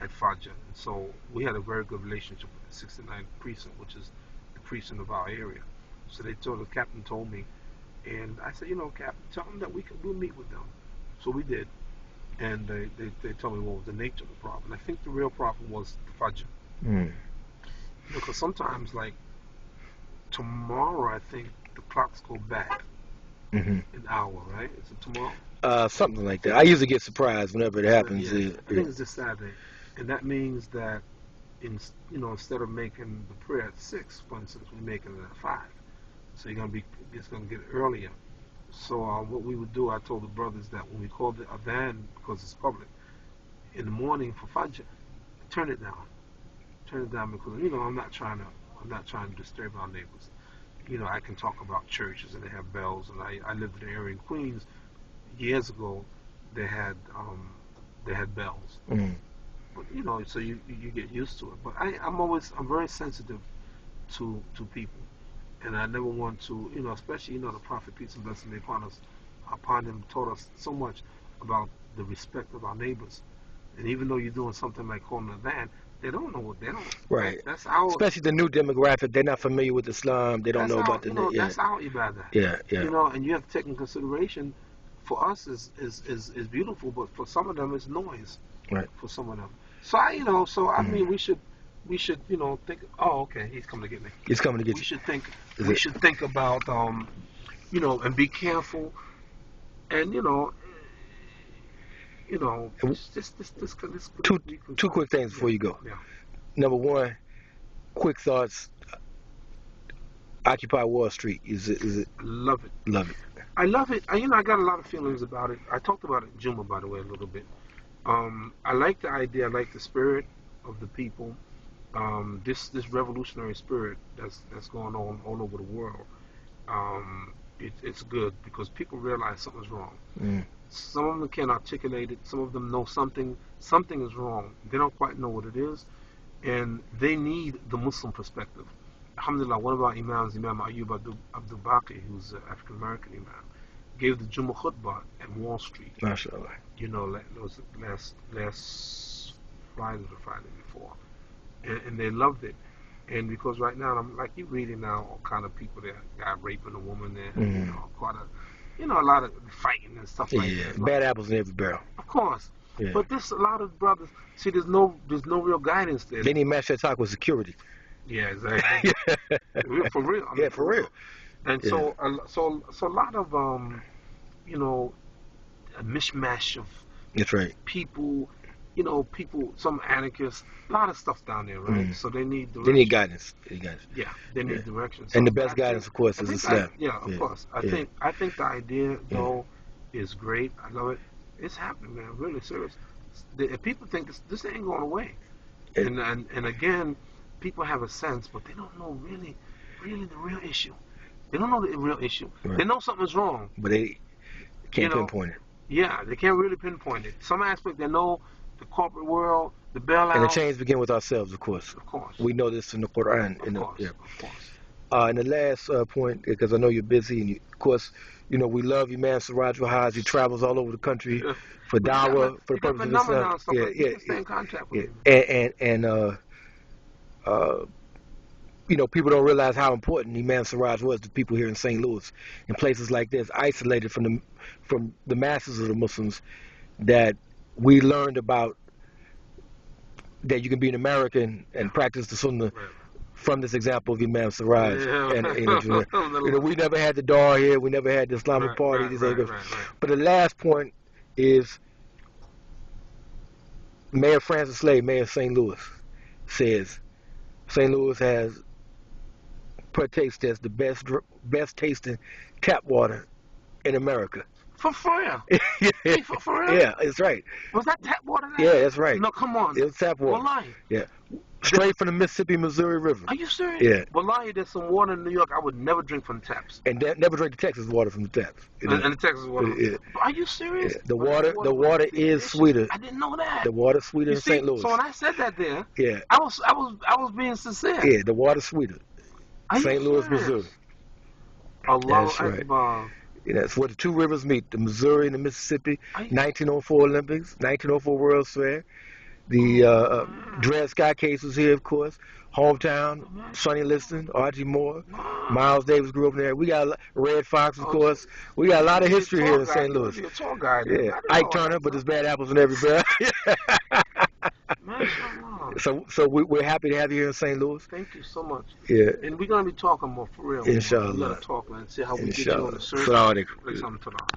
at Fajr. And so we had a very good relationship with the 69th precinct, which is the precinct of our area. So the captain told me, and I said, Captain, tell them that we'll meet with them. So we did, and they told me what was the nature of the problem. I think the real problem was the Fajr. Mm. Because sometimes, like tomorrow, I think the clocks go back an hour, right? Is it tomorrow? Something like that. I usually get surprised whenever it happens. Yeah, I think it's this Saturday, and that means that instead of making the prayer at 6, for instance, we're making it at 5. So it's gonna get earlier. So what we would do, I told the brothers that when we called it Adhaan, because it's public, in the morning for Fajr, turn it down. Turn it down because I'm not trying to disturb our neighbors. I can talk about churches and they have bells, and I lived in an area in Queens years ago. They had bells, but so you get used to it. But I'm very sensitive to people, and I never want to, especially the Prophet, peace and blessing be upon him, taught us so much about the respect of our neighbors. And even though you're doing something like calling a van, they don't know what they don't. Right. That's our. Especially the new demographic, they're not familiar with Islam. They don't know about the. That's our ibadah. Yeah. And you have to take in consideration. For us, is beautiful, but for some of them, it's noise. Right. For some of them. So I mean, we should think. Oh, okay, he's coming to get me. He's coming to get you. We should think about and be careful, and this two quick things before you go. Yeah. Number one, quick thoughts. Occupy Wall Street. Is it? Love it. Love it. I love it. I got a lot of feelings about it. I talked about it in Juma, by the way, a little bit. I like the idea. I like the spirit of the people. This revolutionary spirit that's going on all over the world. It's good because people realize something's wrong. Some of them can't articulate it. Some of them know something is wrong. They don't quite know what it is, and they need the Muslim perspective. Alhamdulillah, one of our imams, Imam Ayyub Abdul Baqi, who's an African American imam, gave the Jummah khutbah at Wall Street. MashaAllah. It was last Friday or the Friday before, and they loved it. And because right now, I'm like you reading now, all kind of people that got raping a woman there, quite a lot of fighting and stuff like that. Yeah, bad apples in every barrel. Of course. Yeah. But a lot of brothers, see, there's no real guidance there. They need to match that talk with security. Yeah, exactly. For real. I mean, for real. And so a lot of a mishmash of that's right. People, some anarchists, a lot of stuff down there, right? So they need direction. They need guidance. Yeah, they need direction. And the best guidance, of course, is Islam. Of course. I think the idea though is great. I love it. It's happening, man. Really serious. People think this ain't going away, and again, people have a sense, but they don't know really the real issue. They don't know the real issue. Right. They know something's wrong, but they can't pinpoint it. Yeah, they can't really pinpoint it. Some aspect they know the corporate world, the bailout. And the change begin with ourselves, of course. Of course. We know this in the Quran. Of course. And the last point, because I know you're busy, and of course, we love Imam Siraj Wahhaj. He travels all over the country for dawah, for the purpose of Islam. Stay in contact with him. And people don't realize how important Imam Siraj was to people here in St. Louis, in places like this, isolated from the masses of the Muslims, that we learned about that you can be an American and practice the Sunnah from this example of Imam Siraj. We never had the Dar here, we never had the Islamic Party. But the last point is Mayor Francis Slade, Mayor of St. Louis, says St. Louis partakes as the best tasting tap water in America. For real? For real? Yeah, it's right. Was that tap water there? Yeah, that's right. No, come on. It was tap water. Wallahi. Yeah. Straight from the Mississippi, Missouri River. Are you serious? Yeah. Wallahi, there's some water in New York I would never drink from the taps. And never drink the Texas water from the taps. And the Texas water. Yeah. Are you serious? Yeah. The water is sweeter. I didn't know that. The water's sweeter in St. Louis. So when I said that there, yeah, I was being sincere. Yeah, the water's sweeter. St. Louis, Missouri. That's right. That's where the two rivers meet, the Missouri and the Mississippi. 1904 Olympics, 1904 World's Fair. The Dred Scott case was here, of course. Hometown, Sonny Liston, Archie Moore, Miles Davis grew up there. We got Red Fox, of course. We got a lot of history here in St. Louis. You're a tall guy. Yeah, Ike Turner, but there's bad apples in every barrel. So we're happy to have you here in St. Louis. Thank you so much. Yeah. And we're going to be talking more for real. Inshallah. We're going to talk and see how we get you on the search. Assalamu alaikum.